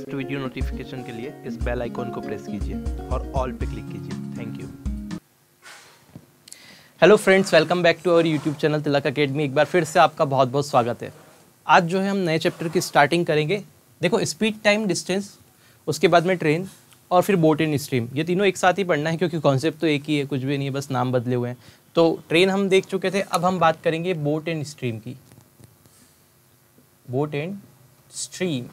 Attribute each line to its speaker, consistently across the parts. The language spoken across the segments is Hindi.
Speaker 1: नेक्स्ट वीडियो नोटिफिकेशन के लिए इस बेल आइकॉन को प्रेस कीजिए और ऑल पे क्लिक कीजिए। Thank you.
Speaker 2: Hello friends, welcome back to our YouTube channel Tilak academy. एक बार फिर से आपका बहुत बहुत स्वागत है। आज जो है हम नए चैप्टर की स्टार्टिंग करेंगे। देखो, स्पीड, टाइम, डिस्टेंस, उसके बाद में ट्रेन और फिर बोट एंड स्ट्रीम, ये तीनों एक साथ ही पढ़ना है क्योंकि कॉन्सेप्ट तो एक ही है, कुछ भी नहीं है, बस नाम बदले हुए हैं। तो ट्रेन हम देख चुके थे, अब हम बात करेंगे बोट एंड स्ट्रीम की। बोट एंड स्ट्रीम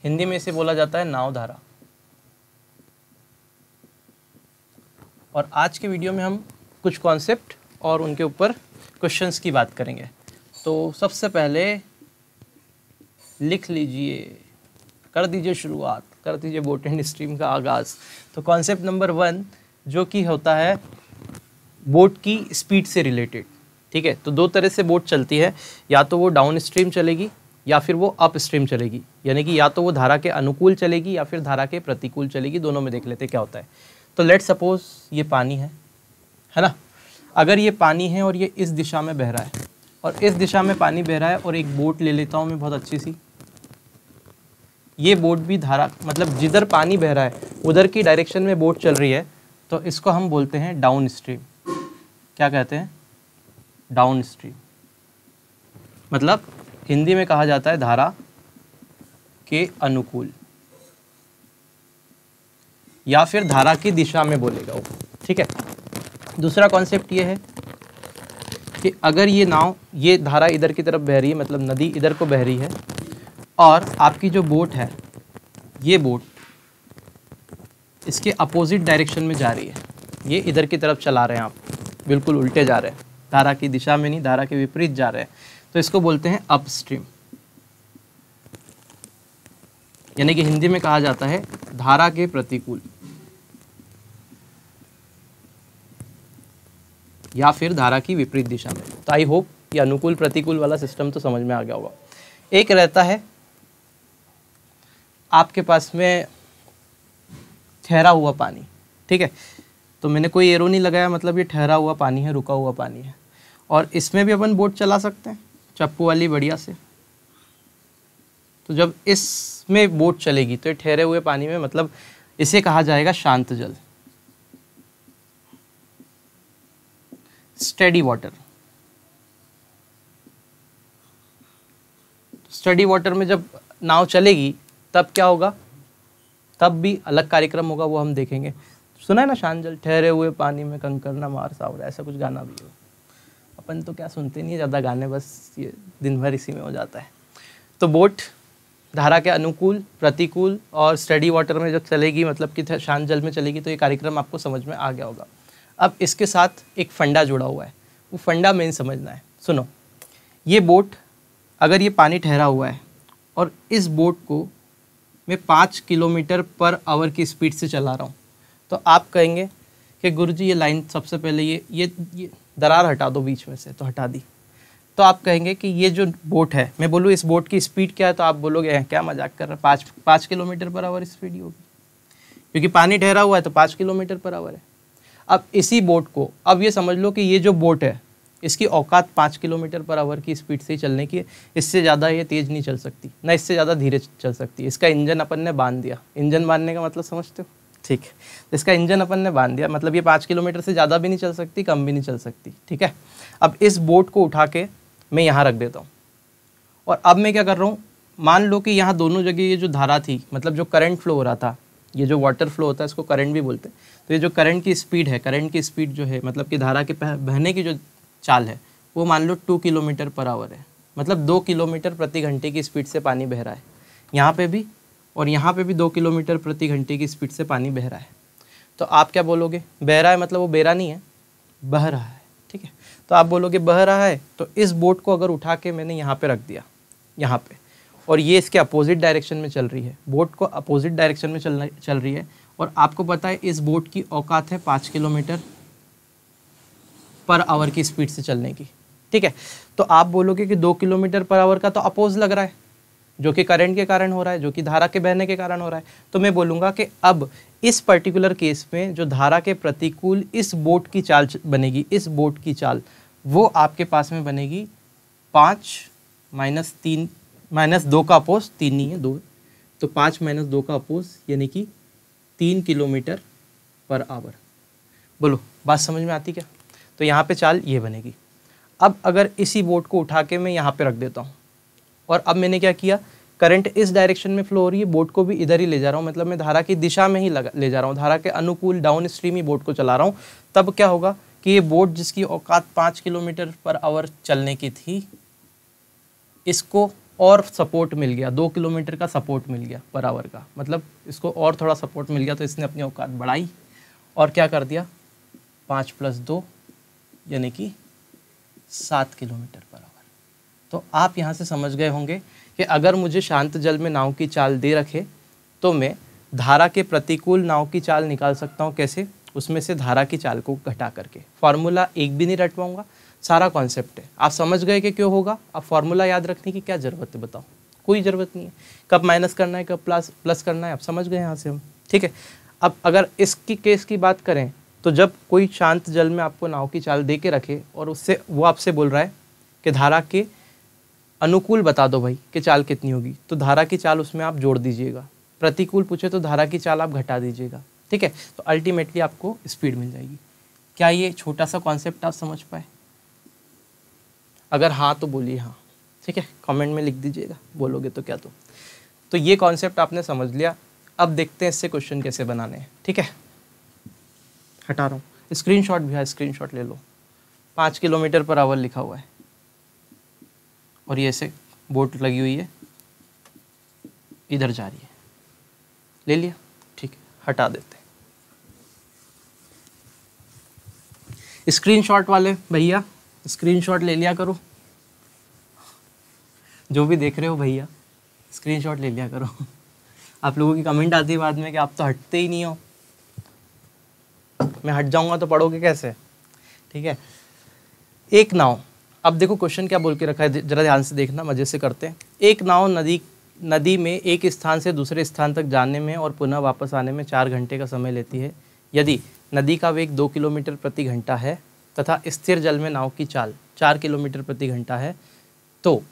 Speaker 2: हिंदी में इसे बोला जाता है नाव धारा। और आज के वीडियो में हम कुछ कॉन्सेप्ट और उनके ऊपर क्वेश्चंस की बात करेंगे। तो सबसे पहले लिख लीजिए, कर दीजिए शुरुआत, कर दीजिए बोट एंड स्ट्रीम का आगाज़। तो कॉन्सेप्ट नंबर 1 जो कि होता है बोट की स्पीड से रिलेटेड। ठीक है, तो दो तरह से बोट चलती है, या तो वो डाउन स्ट्रीम चलेगी या फिर वो अप स्ट्रीम चलेगी, यानी कि या तो वो धारा के अनुकूल चलेगी या फिर धारा के प्रतिकूल चलेगी। दोनों में देख लेते क्या होता है। तो लेट सपोज ये पानी है ना। अगर ये पानी है और ये इस दिशा में बह रहा है और इस दिशा में पानी बह रहा है, और एक बोट ले लेता हूँ मैं बहुत अच्छी सी। ये बोट भी धारा, मतलब जिधर पानी बह रहा है उधर की डायरेक्शन में बोट चल रही है, तो इसको हम बोलते हैं डाउन स्ट्रीम। क्या कहते हैं? Down stream. मतलब हिंदी में कहा जाता है धारा के अनुकूल, या फिर धारा की दिशा में बोलेगा वो। ठीक है। दूसरा कॉन्सेप्ट ये है कि अगर ये नाव, ये धारा इधर की तरफ बह रही है, मतलब नदी इधर को बह रही है, और आपकी जो बोट है, ये बोट इसके अपोजिट डायरेक्शन में जा रही है, ये इधर की तरफ चला रहे हैं आप, बिल्कुल उल्टे जा रहे हैं, धारा की दिशा में नहीं, धारा के विपरीत जा रहे हैं, तो इसको बोलते हैं अपस्ट्रीम। यानी कि हिंदी में कहा जाता है धारा के प्रतिकूल या फिर धारा की विपरीत दिशा में। तो आई होप ये अनुकूल प्रतिकूल वाला सिस्टम तो समझ में आ गया होगा। एक रहता है आपके पास में ठहरा हुआ पानी। ठीक है, तो मैंने कोई एरो नहीं लगाया, मतलब ये ठहरा हुआ पानी है, रुका हुआ पानी है, और इसमें भी अपन बोट चला सकते हैं चप्पू वाली बढ़िया से। तो जब इसमें बोट चलेगी तो ये ठहरे हुए पानी में, मतलब इसे कहा जाएगा शांत जल, स्टेडी वाटर। स्टेडी वाटर में जब नाव चलेगी तब क्या होगा, तब भी अलग कार्यक्रम होगा, वो हम देखेंगे। सुना है ना, शांत जल ठहरे हुए पानी में कंकर न मार सावरा, ऐसा कुछ गाना भी हो। अपन तो क्या सुनते नहीं ज़्यादा गाने, बस ये दिन भर इसी में हो जाता है। तो बोट धारा के अनुकूल, प्रतिकूल और स्टेडी वाटर में जब चलेगी, मतलब कि शांत जल में चलेगी, तो ये कार्यक्रम आपको समझ में आ गया होगा। अब इसके साथ एक फंडा जुड़ा हुआ है, वो फंडा मेन समझना है। सुनो, ये बोट, अगर ये पानी ठहरा हुआ है और इस बोट को मैं 5 किलोमीटर पर आवर की स्पीड से चला रहा हूँ, तो आप कहेंगे कि गुरुजी ये लाइन, सबसे पहले ये दरार हटा दो बीच में से, तो हटा दी। तो आप कहेंगे कि ये जो बोट है, मैं बोलूँ इस बोट की स्पीड क्या है, तो आप बोलोगे क्या मजाक कर रहा है, 5 किलोमीटर पर आवर स्पीड ही होगी, क्योंकि पानी ठहरा हुआ है तो 5 किलोमीटर पर आवर है। अब इसी बोट को, अब ये समझ लो कि ये जो बोट है इसकी औकात 5 किलोमीटर पर आवर की स्पीड से ही चलने की है। इससे ज़्यादा ये तेज़ नहीं चल सकती, ना इससे ज़्यादा धीरे चल सकती। इसका इंजन अपन ने बांध दिया। इंजन बांधने का मतलब समझते हो? ठीक है, इसका इंजन अपन ने बांध दिया, मतलब ये 5 किलोमीटर से ज़्यादा भी नहीं चल सकती, कम भी नहीं चल सकती। ठीक है। अब इस बोट को उठा के मैं यहाँ रख देता हूँ, और अब मैं क्या कर रहा हूँ, मान लो कि यहाँ दोनों जगह ये जो धारा थी, मतलब जो करंट फ्लो हो रहा था, ये जो वाटर फ्लो होता है इसको करंट भी बोलते हैं। तो ये जो करंट की स्पीड है, करंट की स्पीड जो है, मतलब कि धारा के बहने की जो चाल है, वो मान लो 2 किलोमीटर पर आवर है, मतलब 2 किलोमीटर प्रति घंटे की स्पीड से पानी बह रहा है। यहाँ पे भी और यहाँ पे भी 2 किलोमीटर प्रति घंटे की स्पीड से पानी बह रहा है। तो आप क्या बोलोगे? बह रहा है मतलब वो बेरा नहीं है, बह रहा है। ठीक है, तो आप बोलोगे बह रहा है, तो इस बोट को अगर उठा के मैंने यहाँ पे रख दिया, यहाँ पे, और ये इसके अपोजिट डायरेक्शन में चल रही है, बोट को अपोजिट डायरेक्शन में चल रही है, और आपको पता है इस बोट की औकात है 5 किलोमीटर पर आवर की स्पीड से चलने की। ठीक है, तो आप बोलोगे कि 2 किलोमीटर पर आवर का तो अपोज लग रहा है, जो कि करंट के कारण हो रहा है, जो कि धारा के बहने के कारण हो रहा है। तो मैं बोलूँगा कि अब इस पर्टिकुलर केस में जो धारा के प्रतिकूल इस बोट की चाल बनेगी, इस बोट की चाल वो आपके पास में बनेगी 5 - 3 -2 का अपोज 3 नहीं है, 2 तो 5 - 2 का अपोज यानी कि 3 किलोमीटर पर आवर। बोलो बात समझ में आती क्या? तो यहाँ पे चाल ये बनेगी। अब अगर इसी बोट को उठा के मैं यहाँ पे रख देता हूँ और अब मैंने क्या किया, करंट इस डायरेक्शन में फ्लो हो रही है, बोट को भी इधर ही ले जा रहा हूँ, मतलब मैं धारा की दिशा में ही ले जा रहा हूँ, धारा के अनुकूल डाउन स्ट्रीम ही बोट को चला रहा हूँ। तब क्या होगा कि ये बोट जिसकी औकात 5 किलोमीटर पर आवर चलने की थी, इसको और सपोर्ट मिल गया, 2 किलोमीटर का सपोर्ट मिल गया पर आवर का, मतलब इसको और थोड़ा सपोर्ट मिल गया, तो इसने अपनी औकात बढ़ाई और क्या कर दिया, 5 + 2 यानी कि 7 किलोमीटर पर आवर। तो आप यहाँ से समझ गए होंगे कि अगर मुझे शांत जल में नाव की चाल दे रखे तो मैं धारा के प्रतिकूल नाव की चाल निकाल सकता हूँ। कैसे? उसमें से धारा की चाल को घटा करके। फॉर्मूला एक भी नहीं रटवाऊंगा, सारा कॉन्सेप्ट है। आप समझ गए कि क्यों होगा। अब फॉर्मूला याद रखने की क्या ज़रूरत है बताओ? कोई ज़रूरत नहीं है। कब माइनस करना है, कब प्लस करना है, आप समझ गए यहाँ से हम। ठीक है। अब अगर इसकी केस की बात करें तो जब कोई शांत जल में आपको नाव की चाल दे के रखे और उससे वो आपसे बोल रहा है कि धारा के अनुकूल बता दो भाई कि चाल कितनी होगी, तो धारा की चाल उसमें आप जोड़ दीजिएगा। प्रतिकूल पूछे तो धारा की चाल आप घटा दीजिएगा। ठीक है। तो अल्टीमेटली आपको स्पीड मिल जाएगी। क्या ये छोटा सा कॉन्सेप्ट आप समझ पाए? अगर हाँ तो बोलिए हाँ। ठीक है, कमेंट में लिख दीजिएगा, बोलोगे तो क्या। तो ये कॉन्सेप्ट आपने समझ लिया। अब देखते हैं इससे क्वेश्चन कैसे बनाने हैं। ठीक है, हटा रहा हूँ। स्क्रीनशॉट भी है, स्क्रीनशॉट ले लो। 5 किलोमीटर पर आवर लिखा हुआ है और ये ऐसे बोट लगी हुई है, इधर जा रही है। ले लिया? ठीक है, हटा देते हैं। स्क्रीनशॉट वाले भैया स्क्रीनशॉट ले लिया करो, जो भी देख रहे हो भैया स्क्रीनशॉट ले लिया करो। आप लोगों की कमेंट आती है बाद में कि आप तो हटते ही नहीं हो। मैं हट जाऊंगा तो पढ़ोगे कैसे? ठीक है। एक नाव, अब देखो क्वेश्चन क्या बोल के रखा है, जरा ध्यान से देखना, मजे से करते हैं। एक नाव नदी में एक स्थान से दूसरे स्थान तक जाने में और पुनः वापस आने में 4 घंटे का समय लेती है। यदि नदी का वेग 2 किलोमीटर प्रति घंटा है तथा स्थिर जल में नाव की चाल 4 किलोमीटर प्रति घंटा है, तो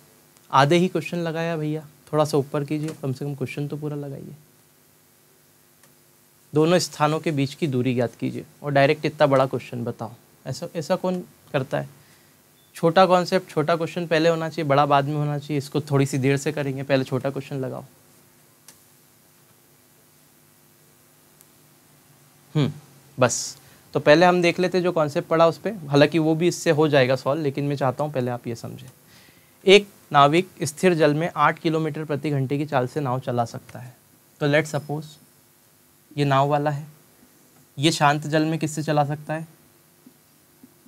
Speaker 2: आधे ही क्वेश्चन लगाया भैया, थोड़ा सा ऊपर कीजिए, कम से कम क्वेश्चन तो पूरा लगाइए। दोनों स्थानों के बीच की दूरी ज्ञात कीजिए और डायरेक्ट इतना बड़ा क्वेश्चन बताओ। ऐसा कौन करता है? छोटा कॉन्सेप्ट, छोटा क्वेश्चन पहले होना चाहिए, बड़ा बाद में होना चाहिए। इसको थोड़ी सी देर से करेंगे, पहले छोटा क्वेश्चन लगाओ। बस तो पहले हम देख लेते जो कॉन्सेप्ट पढ़ा उस पर, हालांकि वो भी इससे हो जाएगा सॉल्व, लेकिन मैं चाहता हूँ पहले आप ये समझें। एक नाविक स्थिर जल में 8 किलोमीटर प्रति घंटे की चाल से नाव चला सकता है। तो लेट सपोज ये नाव वाला है, ये शांत जल में किससे चला सकता है?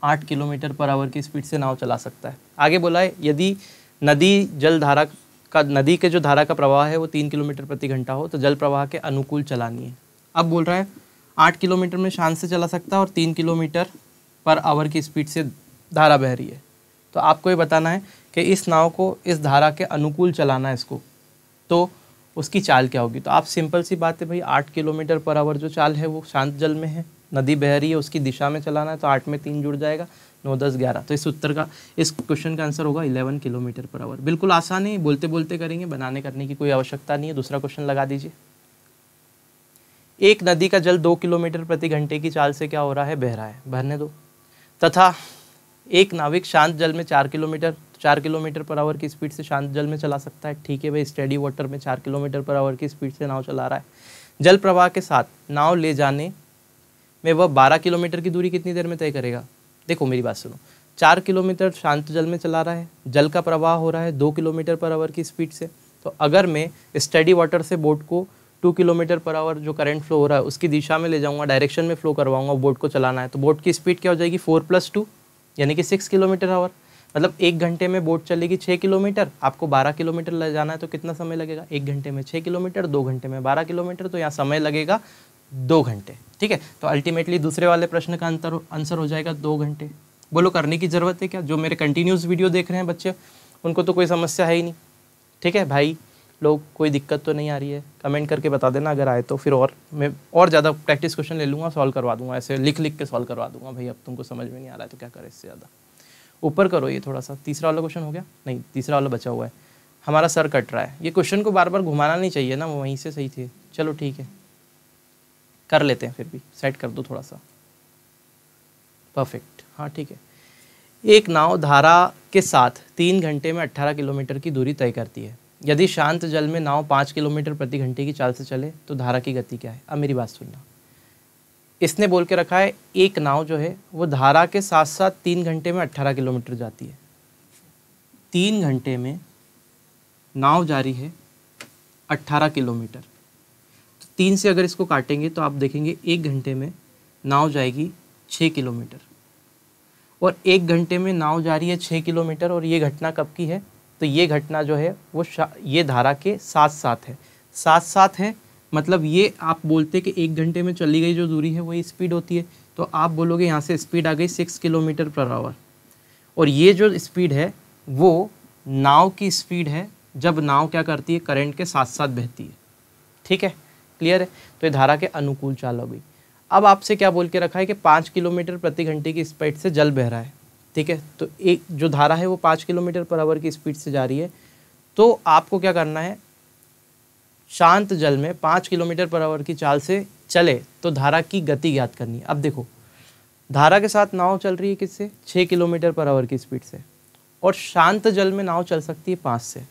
Speaker 2: 8 किलोमीटर पर आवर की स्पीड से नाव चला सकता है। आगे बोला है यदि नदी के जो धारा का प्रवाह है वो 3 किलोमीटर प्रति घंटा हो तो जल प्रवाह के अनुकूल चलानी है। अब बोल रहा है 8 किलोमीटर में शांत से चला सकता है और 3 किलोमीटर पर आवर की स्पीड से धारा बह रही है। तो आपको ये बताना है कि इस नाव को इस धारा के अनुकूल चलाना है इसको, तो उसकी चाल क्या होगी। तो आप सिंपल सी बात है भाई, 8 किलोमीटर पर आवर जो चाल है वो शांत जल में है, नदी बह रही है, उसकी दिशा में चलाना है, तो 8 में 3 जुड़ जाएगा, 9, 10, 11। तो इस क्वेश्चन का आंसर होगा 11 किलोमीटर पर आवर। बिल्कुल आसान है, बोलते बोलते करेंगे, बनाने करने की कोई आवश्यकता नहीं है। दूसरा क्वेश्चन लगा दीजिए। एक नदी का जल 2 किलोमीटर प्रति घंटे की चाल से क्या हो रहा है? बह रहा है, बहने दो। तथा एक नाविक शांत जल में 4 किलोमीटर पर आवर की स्पीड से शांत जल में चला सकता है। ठीक है भाई, स्टेडी वाटर में 4 किलोमीटर पर आवर की स्पीड से नाव चला रहा है। जल प्रवाह के साथ नाव ले जाने में वह 12 किलोमीटर की दूरी कितनी देर में तय करेगा? देखो मेरी बात सुनो, 4 किलोमीटर शांत जल में चला रहा है, जल का प्रवाह हो रहा है 2 किलोमीटर पर आवर की स्पीड से। तो अगर मैं स्टेडी वाटर से बोट को 2 किलोमीटर पर आवर जो करंट फ्लो हो रहा है उसकी दिशा में ले जाऊंगा, डायरेक्शन में फ्लो करवाऊंगा, बोट को चलाना है, तो बोट की स्पीड क्या हो जाएगी? 4 + 2 यानी कि 6 किलोमीटर आवर। मतलब 1 घंटे में बोट चलेगी 6 किलोमीटर, आपको 12 किलोमीटर ले जाना है, तो कितना समय लगेगा? 1 घंटे में 6 किलोमीटर, 2 घंटे में 12 किलोमीटर, तो यहाँ समय लगेगा 2 घंटे। ठीक है, तो अल्टीमेटली दूसरे वाले प्रश्न का आंसर हो जाएगा 2 घंटे। बोलो करने की ज़रूरत है क्या? जो मेरे कंटिन्यूस वीडियो देख रहे हैं बच्चे, उनको तो कोई समस्या है ही नहीं। ठीक है भाई लोग, कोई दिक्कत तो नहीं आ रही है? कमेंट करके बता देना अगर आए तो, फिर मैं और ज़्यादा प्रैक्टिस क्वेश्चन ले लूँगा, सॉल्व करवा दूंगा, ऐसे लिख के सॉल्व करवा दूंगा। भाई अब तुमको समझ में नहीं आ रहा है तो क्या करें इससे ज़्यादा। ऊपर करो ये थोड़ा सा। तीसरा वाला क्वेश्चन हो गया? नहीं, तीसरा वाला बचा हुआ है। हमारा सर कट रहा है। ये क्वेश्चन को बार बार घुमाना नहीं चाहिए ना, वो वहीं से सही थे। चलो ठीक है, कर लेते हैं, फिर भी सेट कर दो थोड़ा सा। परफेक्ट, हाँ ठीक है। एक नाव धारा के साथ 3 घंटे में 18 किलोमीटर की दूरी तय करती है। यदि शांत जल में नाव 5 किलोमीटर प्रति घंटे की चाल से चले तो धारा की गति क्या है? अब मेरी बात सुनना, इसने बोल के रखा है एक नाव जो है वो धारा के साथ साथ 3 घंटे में 18 किलोमीटर जाती है। 3 घंटे में नाव जा रही है 18 किलोमीटर, तो 3 से अगर इसको काटेंगे तो आप देखेंगे 1 घंटे में नाव जाएगी 6 किलोमीटर, और 1 घंटे में नाव जा रही है 6 किलोमीटर। और ये घटना कब की है? तो ये घटना जो है वो ये धारा के साथ साथ है। साथ साथ है मतलब ये आप बोलते कि 1 घंटे में चली गई जो दूरी है वही स्पीड होती है, तो आप बोलोगे यहाँ से स्पीड आ गई 6 किलोमीटर पर आवर। और ये जो स्पीड है वो नाव की स्पीड है जब नाव क्या करती है? करंट के साथ साथ बहती है। ठीक है, क्लियर है? तो ये धारा के अनुकूल चाल हो गई। अब आपसे क्या बोल के रखा है कि 5 किलोमीटर प्रति घंटे की स्पीड से जल बह रहा है। ठीक है, तो एक जो धारा है वो 5 किलोमीटर पर आवर की स्पीड से जा रही है, तो आपको क्या करना है? शांत जल में 5 किलोमीटर पर आवर की चाल से चले तो धारा की गति ज्ञात करनी है। अब देखो, धारा के साथ नाव चल रही है किससे? 6 किलोमीटर पर आवर की स्पीड से, और शांत जल में नाव चल सकती है 5 से।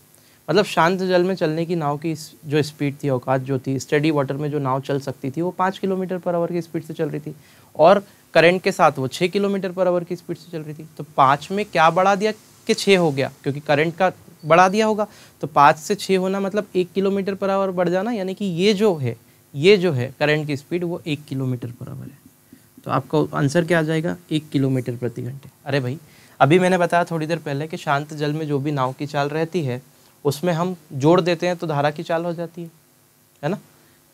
Speaker 2: मतलब शांत जल में चलने की नाव की जो स्पीड थी, औकात जो थी, स्टेडी वाटर में जो नाव चल सकती थी वो 5 किलोमीटर पर आवर की स्पीड से चल रही थी, और करंट के साथ वो 6 किलोमीटर पर आवर की स्पीड से चल रही थी। तो 5 में क्या बढ़ा दिया कि 6 हो गया, क्योंकि करंट का बढ़ा दिया होगा, तो 5 से 6 होना मतलब 1 किलोमीटर पर आवर बढ़ जाना, यानी कि ये जो है करंट की स्पीड वो 1 किलोमीटर पर आवर है। तो आपका आंसर क्या आ जाएगा? 1 किलोमीटर प्रति घंटे। अरे भाई, अभी मैंने बताया थोड़ी देर पहले कि शांत जल में जो भी नाव की चाल रहती है उसमें हम जोड़ देते हैं तो धारा की चाल हो जाती है ना?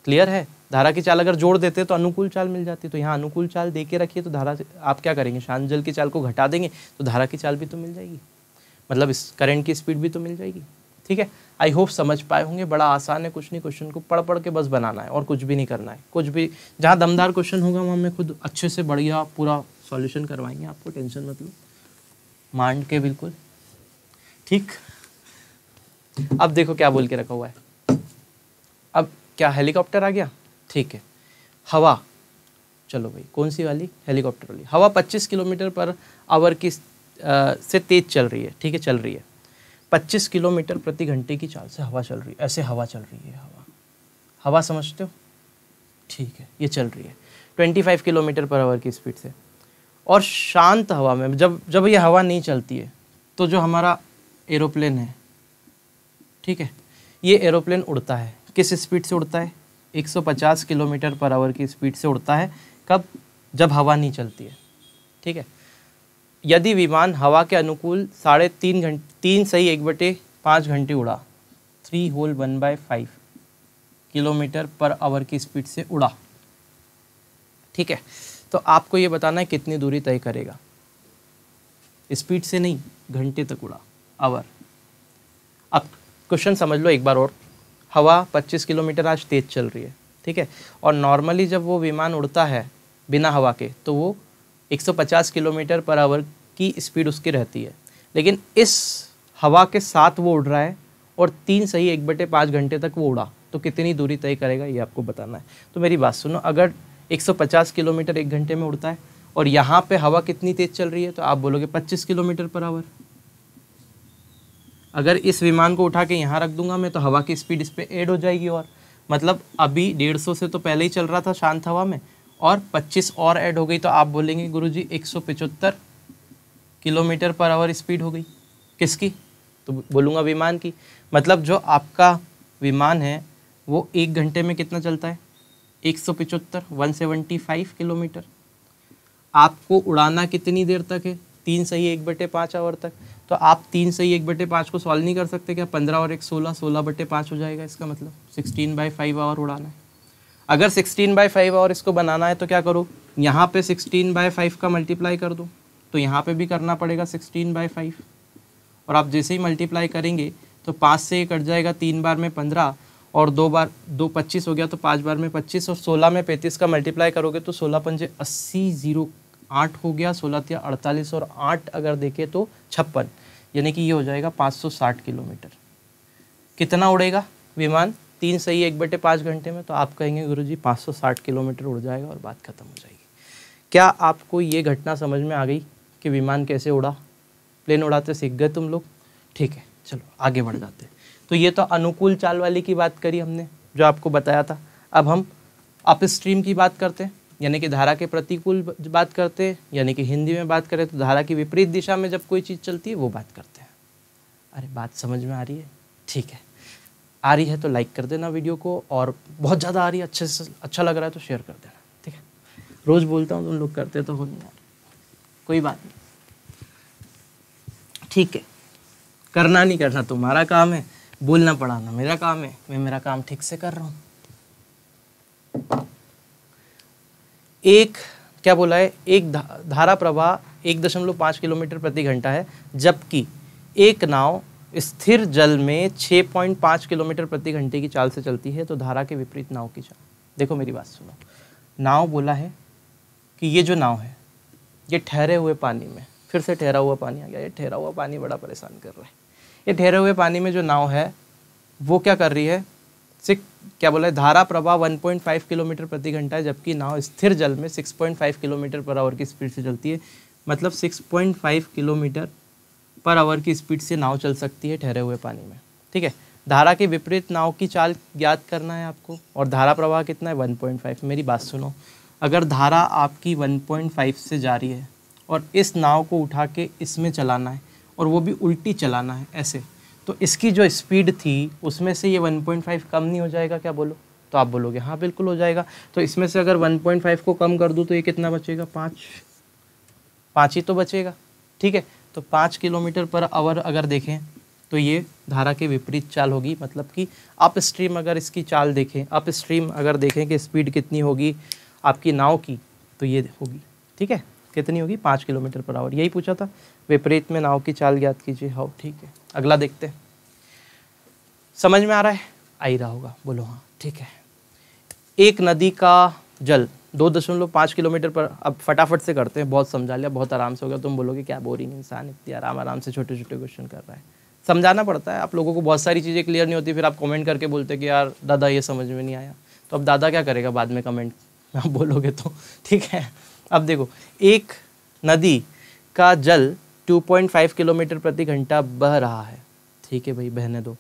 Speaker 2: क्लियर है? धारा की चाल अगर जोड़ देते हैं तो अनुकूल चाल मिल जाती है। तो यहाँ अनुकूल चाल दे के रखिए, तो धारा आप क्या करेंगे? शांत जल की चाल को घटा देंगे तो धारा की चाल भी तो मिल जाएगी, मतलब इस करंट की स्पीड भी तो मिल जाएगी। ठीक है, आई होप समझ पाए होंगे। बड़ा आसान है, कुछ नहीं, क्वेश्चन को पढ़ पढ़ के बस बनाना है और कुछ भी नहीं करना है। कुछ भी जहाँ दमदार क्वेश्चन होगा वहाँ मैं खुद अच्छे से बढ़िया पूरा सॉल्यूशन करवाएंगे, आपको टेंशन मत लो, मांड के बिल्कुल। ठीक, अब देखो क्या बोल के रखा हुआ है। अब क्या हेलीकॉप्टर आ गया? ठीक है, हवा, चलो भाई कौन सी वाली? हेलीकॉप्टर वाली। हवा 25 किलोमीटर पर आवर की से तेज चल रही है। ठीक है, चल रही है 25 किलोमीटर प्रति घंटे की चाल से हवा चल रही है। ऐसे हवा चल रही है, हवा समझते हो? ठीक है, ये चल रही है 25 किलोमीटर पर आवर की स्पीड से। और शांत हवा में जब ये हवा नहीं चलती है तो जो हमारा एरोप्लेन है, ठीक है, ये एरोप्लेन उड़ता है। किस स्पीड से उड़ता है? 150 किलोमीटर पर आवर की स्पीड से उड़ता है। कब? जब हवा नहीं चलती है। ठीक है, यदि विमान हवा के अनुकूल 3.5 घंटे 3 सही 1/5 घंटे उड़ा, 3 होल 1/5 किलोमीटर पर आवर की स्पीड से उड़ा, ठीक है, तो आपको ये बताना है कितनी दूरी तय करेगा। स्पीड से नहीं, घंटे तक उड़ा, आवर। अब क्वेश्चन समझ लो एक बार और। हवा 25 किलोमीटर आज तेज चल रही है, ठीक है, और नॉर्मली जब वो विमान उड़ता है बिना हवा के तो वो 150 किलोमीटर पर आवर की स्पीड उसकी रहती है। लेकिन इस हवा के साथ वो उड़ रहा है और 3 सही 1/5 घंटे तक वो उड़ा, तो कितनी दूरी तय करेगा ये आपको बताना है। तो मेरी बात सुनो, अगर 150 किलोमीटर 1 घंटे में उड़ता है और यहाँ पे हवा कितनी तेज चल रही है, तो आप बोलोगे 25 किलोमीटर पर आवर। अगर इस विमान को उठा के यहाँ रख दूंगा मैं तो हवा की स्पीड इस पर ऐड हो जाएगी, और मतलब अभी 150 से तो पहले ही चल रहा था शांत हवा में, और 25 और ऐड हो गई, तो आप बोलेंगे गुरुजी 175 किलोमीटर पर आवर स्पीड हो गई। किसकी? तो बोलूँगा विमान की। मतलब जो आपका विमान है वो 1 घंटे में कितना चलता है? 175 किलोमीटर। आपको उड़ाना कितनी देर तक है? 3 सही 1/5 आवर तक। तो आप 3 सही 1/5 को सॉल्व नहीं कर सकते क्या? 15 और 1 16, 16/5 हो जाएगा। इसका मतलब 16/5 आवर उड़ाना है। अगर 16/5 आवर इसको बनाना है तो क्या करो, यहाँ पे 16/5 का मल्टीप्लाई कर दो, तो यहाँ पे भी करना पड़ेगा 16/5, और आप जैसे ही मल्टीप्लाई करेंगे तो 5 से कट जाएगा, 3 बार में 15 और 2 बार 2 25 हो गया, तो 5 बार में 25 और 16 में 35 का मल्टीप्लाई करोगे तो 16 पंजे 80, 0 8 हो गया, 16 तिया 48 और 8 अगर देखें तो 56, यानी कि ये हो जाएगा 560 किलोमीटर। कितना उड़ेगा विमान? 3 सही 1/5 घंटे में। तो आप कहेंगे गुरुजी 560 किलोमीटर उड़ जाएगा और बात खत्म हो जाएगी। क्या आपको ये घटना समझ में आ गई कि विमान कैसे उड़ा? प्लेन उड़ाते सीख गए तुम लोग? ठीक है, चलो आगे बढ़ जाते हैं। तो ये तो अनुकूल चाल वाली की बात करी हमने, जो आपको बताया था। अब हम अपस्ट्रीम की बात करते हैं, यानी कि धारा के प्रतिकूल बात करते हैं, यानी कि हिंदी में बात करें तो धारा की विपरीत दिशा में जब कोई चीज़ चलती है वो बात करते हैं। अरे बात समझ में आ रही है? ठीक है, आ रही है तो लाइक कर देना वीडियो को, और बहुत ज़्यादा आ रही है, अच्छे से अच्छा लग रहा है तो शेयर कर देना। ठीक है, रोज़ बोलता हूँ, तुम लोग करते तो हो नहीं यार, कोई बात नहीं। ठीक है, करना नहीं करना तुम्हारा काम है, बोलना पढ़ाना मेरा काम है, मैं मेरा काम ठीक से कर रहा हूँ। एक क्या बोला है? एक धारा प्रवाह 1.5 किलोमीटर प्रति घंटा है, जबकि एक नाव स्थिर जल में 6.5 किलोमीटर प्रति घंटे की चाल से चलती है। तो धारा के विपरीत नाव की चाल। देखो मेरी बात सुनो, नाव बोला है कि ये जो नाव है ये ठहरे हुए पानी में, फिर से ठहरा हुआ पानी आ गया, ये ठहरा हुआ पानी बड़ा परेशान कर रहा है। ये ठहरे हुए पानी में जो नाव है वो क्या कर रही है? क्या बोला है? धारा प्रवाह 1.5 किलोमीटर प्रति घंटा है, जबकि नाव स्थिर जल में 6.5 किलोमीटर पर आवर की स्पीड से चलती है। मतलब 6.5 किलोमीटर पर आवर की स्पीड से नाव चल सकती है ठहरे हुए पानी में। ठीक है, धारा के विपरीत नाव की चाल ज्ञात करना है आपको, और धारा प्रवाह कितना है? 1.5। मेरी बात सुनो, अगर धारा आपकी 1.5 से जा रही है और इस नाव को उठा के इसमें चलाना है, और वो भी उल्टी चलाना है ऐसे, तो इसकी जो स्पीड थी उसमें से ये 1.5 कम नहीं हो जाएगा? क्या बोलो? तो आप बोलोगे हाँ बिल्कुल हो जाएगा। तो इसमें से अगर 1.5 को कम कर दूँ तो ये कितना बचेगा? 5 ही तो बचेगा। ठीक है, तो 5 किलोमीटर पर आवर अगर देखें तो ये धारा के विपरीत चाल होगी। मतलब कि अप स्ट्रीम अगर इसकी चाल देखें, अप स्ट्रीम अगर देखें कि स्पीड कितनी होगी आपकी नाव की, तो ये होगी। ठीक है, कितनी होगी? 5 किलोमीटर पर आवर। यही पूछा था, विपरीत में नाव की चाल ज्ञात कीजिए। हाँ ठीक है, अगला देखते हैं। समझ में आ रहा है? आ ही रहा होगा, बोलो हाँ। ठीक है, एक नदी का जल 2.5 किलोमीटर पर, अब फटाफट से करते हैं, बहुत समझा लिया, बहुत आराम से हो गया। तुम बोलोगे क्या बोरिंग इंसान, इतनी आराम से छोटे छोटे क्वेश्चन कर रहा है। समझाना पड़ता है, आप लोगों को बहुत सारी चीज़ें क्लियर नहीं होती, फिर आप कमेंट करके बोलते कि यार दादा ये समझ में नहीं आया। तो अब दादा क्या करेगा बाद में कमेंट आप बोलोगे तो? ठीक है, अब देखो, एक नदी का जल 2.5 किलोमीटर प्रति घंटा बह रहा है। ठीक है भाई, बहने दो।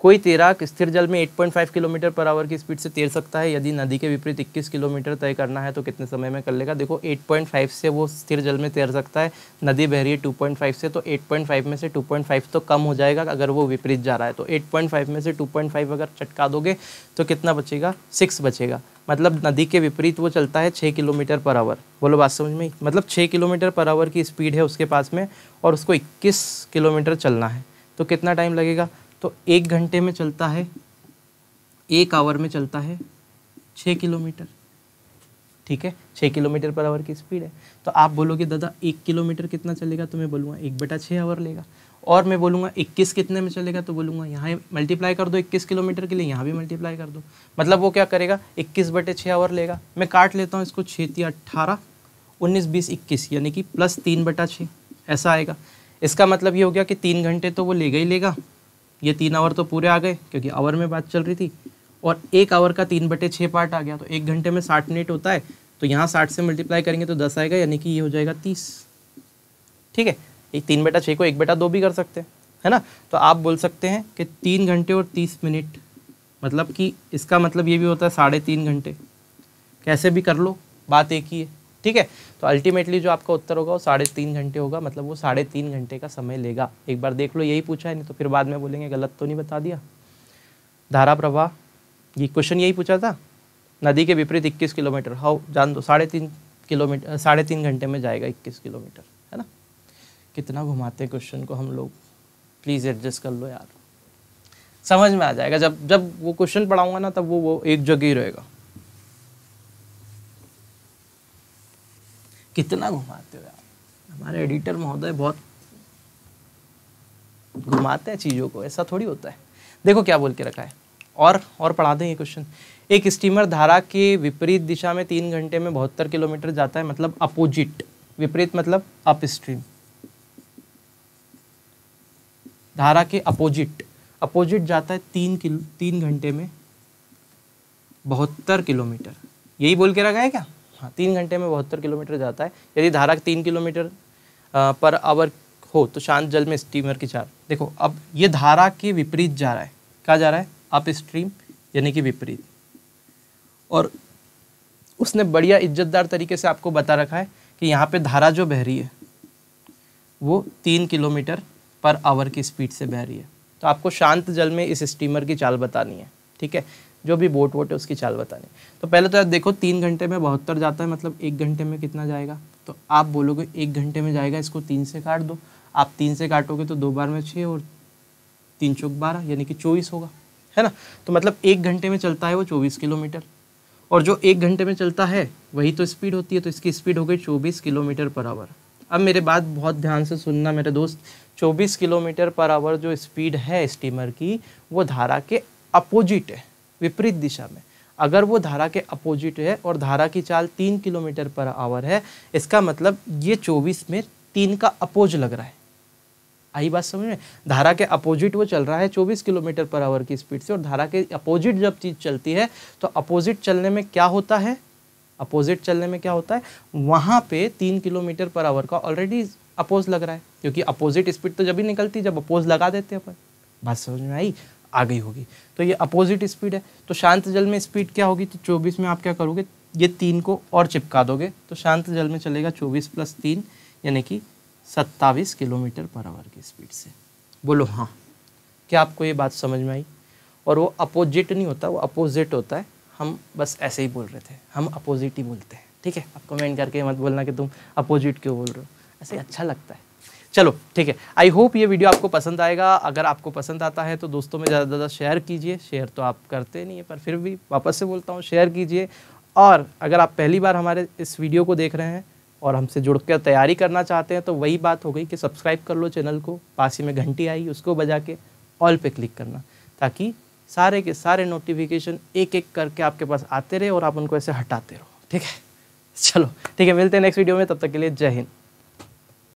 Speaker 2: कोई तैराक स्थिर जल में 8.5 किलोमीटर पर आवर की स्पीड से तैर सकता है। यदि नदी के विपरीत 21 किलोमीटर तय करना है तो कितने समय में कर लेगा? देखो 8.5 से वो स्थिर जल में तैर सकता है, नदी बह रही है 2.5 से, तो 8.5 में से 2.5 तो कम हो जाएगा अगर वो विपरीत जा रहा है। तो 8.5 में से 2.5 अगर चटका दोगे तो कितना बचेगा? 6 बचेगा। मतलब नदी के विपरीत वो चलता है 6 किलोमीटर पर आवर। बोलो बात समझ में? मतलब 6 किलोमीटर पर आवर की स्पीड है उसके पास में, और उसको 21 किलोमीटर चलना है, तो कितना टाइम लगेगा? तो 1 घंटे में चलता है, 1 आवर में चलता है 6 किलोमीटर। ठीक है, 6 किलोमीटर पर आवर की स्पीड है। तो आप बोलोगे दादा 1 किलोमीटर कितना चलेगा? तो मैं बोलूँगा 1/6 आवर लेगा। और मैं बोलूँगा 21 कितने में चलेगा? तो बोलूँगा यहाँ मल्टीप्लाई कर दो 21 किलोमीटर के लिए, यहाँ भी मल्टीप्लाई कर दो। मतलब वो क्या करेगा? 21/6 आवर लेगा। मैं काट लेता हूँ इसको, 6 × 18, 19, 20, 21, यानी कि प्लस 3/6 ऐसा आएगा। इसका मतलब ये हो गया कि 3 घंटे तो वो लेगा ही लेगा। ये 3 आवर तो पूरे आ गए क्योंकि आवर में बात चल रही थी, और 1 आवर का 3/6 पार्ट आ गया। तो 1 घंटे में 60 मिनट होता है, तो यहाँ 60 से मल्टीप्लाई करेंगे तो 10 आएगा, यानी कि ये हो जाएगा 30। ठीक है, ये 3/6 को 1/2 भी कर सकते हैं, है ना? तो आप बोल सकते हैं कि 3 घंटे और 30 मिनट, मतलब कि इसका मतलब ये भी होता है 3.5 घंटे। कैसे भी कर लो, बात एक ही है। ठीक है, तो अल्टीमेटली जो आपका उत्तर होगा वो 3.5 घंटे होगा। मतलब वो 3.5 घंटे का समय लेगा। एक बार देख लो, यही पूछा है, नहीं तो फिर बाद में बोलेंगे गलत तो नहीं बता दिया। धारा प्रवाह, ये क्वेश्चन यही पूछा था, नदी के विपरीत 21 किलोमीटर। हाँ जान दो, 3.5 घंटे में जाएगा 21 किलोमीटर, है ना? कितना घुमाते हैं क्वेश्चन को हम लोग, प्लीज़ एडजस्ट कर लो यार, समझ में आ जाएगा। जब वो क्वेश्चन पढ़ाऊंगा ना, तब वो एक जगह ही रहेगा। कितना घुमाते हो यार, हमारे एडिटर महोदय बहुत घुमाते हैं चीज़ों को, ऐसा थोड़ी होता है। देखो क्या बोल के रखा है, और पढ़ा दें ये क्वेश्चन। एक स्टीमर धारा के विपरीत दिशा में 3 घंटे में 72 किलोमीटर जाता है। मतलब अपोजिट, विपरीत मतलब अप स्ट्रीम, धारा के अपोजिट अपोजिट जाता है 3 घंटे में 72 किलोमीटर। यही बोल के रखा है क्या? हाँ, 3 घंटे में 72 किलोमीटर जाता है। यदि धारा 3 किलोमीटर पर आवर हो तो शांत जल में स्टीमर की चाल। देखो अब ये धारा के विपरीत जा रहा है। क्या जा रहा है? अप स्ट्रीम, यानी कि विपरीत। और उसने बढ़िया इज्जतदार तरीके से आपको बता रखा है कि यहाँ पे धारा जो बह रही है वो 3 किलोमीटर पर आवर की स्पीड से बह रही है। तो आपको शांत जल में इस स्टीमर की चाल बतानी है, ठीक है, जो भी बोट वोट है उसकी चाल बतानी है। तो पहले तो यार देखो 3 घंटे में 72 जाता है, मतलब 1 घंटे में कितना जाएगा? तो आप बोलोगे 1 घंटे में जाएगा, इसको 3 से काट दो। आप 3 से काटोगे तो 2 बार में 6 और 3 चौक 12, यानी कि 24 होगा, है ना। तो मतलब 1 घंटे में चलता है वो 24 किलोमीटर, और जो 1 घंटे में चलता है वही तो स्पीड होती है। तो इसकी स्पीड हो गई 24 किलोमीटर पर आवर। अब मेरे बात बहुत ध्यान से सुनना मेरे दोस्त, 24 किलोमीटर पर आवर जो स्पीड है स्टीमर की, वो धारा के अपोजिट है, विपरीत दिशा में। अगर वो धारा के अपोजिट है और धारा की चाल 3 किलोमीटर पर आवर है, इसका मतलब ये 24 में 3 का अपोज लग रहा है। आई बात समझ में? धारा के अपोजिट वो चल रहा है 24 किलोमीटर पर आवर की स्पीड से, और धारा के अपोजिट जब चीज़ चलती है तो अपोजिट चलने में क्या होता है? अपोजिट चलने में क्या होता है? वहाँ पे 3 किलोमीटर पर आवर का ऑलरेडी अपोज लग रहा है, क्योंकि अपोजिट स्पीड तो जब ही निकलती है जब अपोज लगा देते हैं अपन। बात समझ में आई? आ गई होगी। तो ये अपोजिट स्पीड है। तो शांत जल में स्पीड क्या होगी? तो 24 में आप क्या करोगे? ये 3 को और चिपका दोगे तो शांत जल में चलेगा 24 + 3 यानी कि 27 किलोमीटर पर आवर की स्पीड से। बोलो हाँ। क्या आपको ये बात समझ में आई? और वो अपोजिट नहीं होता, वो अपोजिट होता है। हम बस ऐसे ही बोल रहे थे, हम अपोजिट ही बोलते हैं, ठीक है। आप कमेंट करके मत बोलना कि तुम अपोजिट क्यों बोल रहे हो, ऐसे अच्छा लगता है। चलो ठीक है, आई होप ये वीडियो आपको पसंद आएगा। अगर आपको पसंद आता है तो दोस्तों में ज़्यादा से ज़्यादा शेयर कीजिए। शेयर तो आप करते नहीं है, पर फिर भी वापस से बोलता हूँ, शेयर कीजिए। और अगर आप पहली बार हमारे इस वीडियो को देख रहे हैं और हमसे जुड़कर तैयारी करना चाहते हैं तो वही बात हो गई कि सब्सक्राइब कर लो चैनल को, पास ही में घंटी आई उसको बजा के ऑल पे क्लिक करना, ताकि सारे के सारे नोटिफिकेशन एक एक करके आपके पास आते रहे और आप उनको ऐसे हटाते रहो, ठीक है। चलो ठीक है, मिलते हैं नेक्स्ट वीडियो में, तब तक के लिए जय हिंद।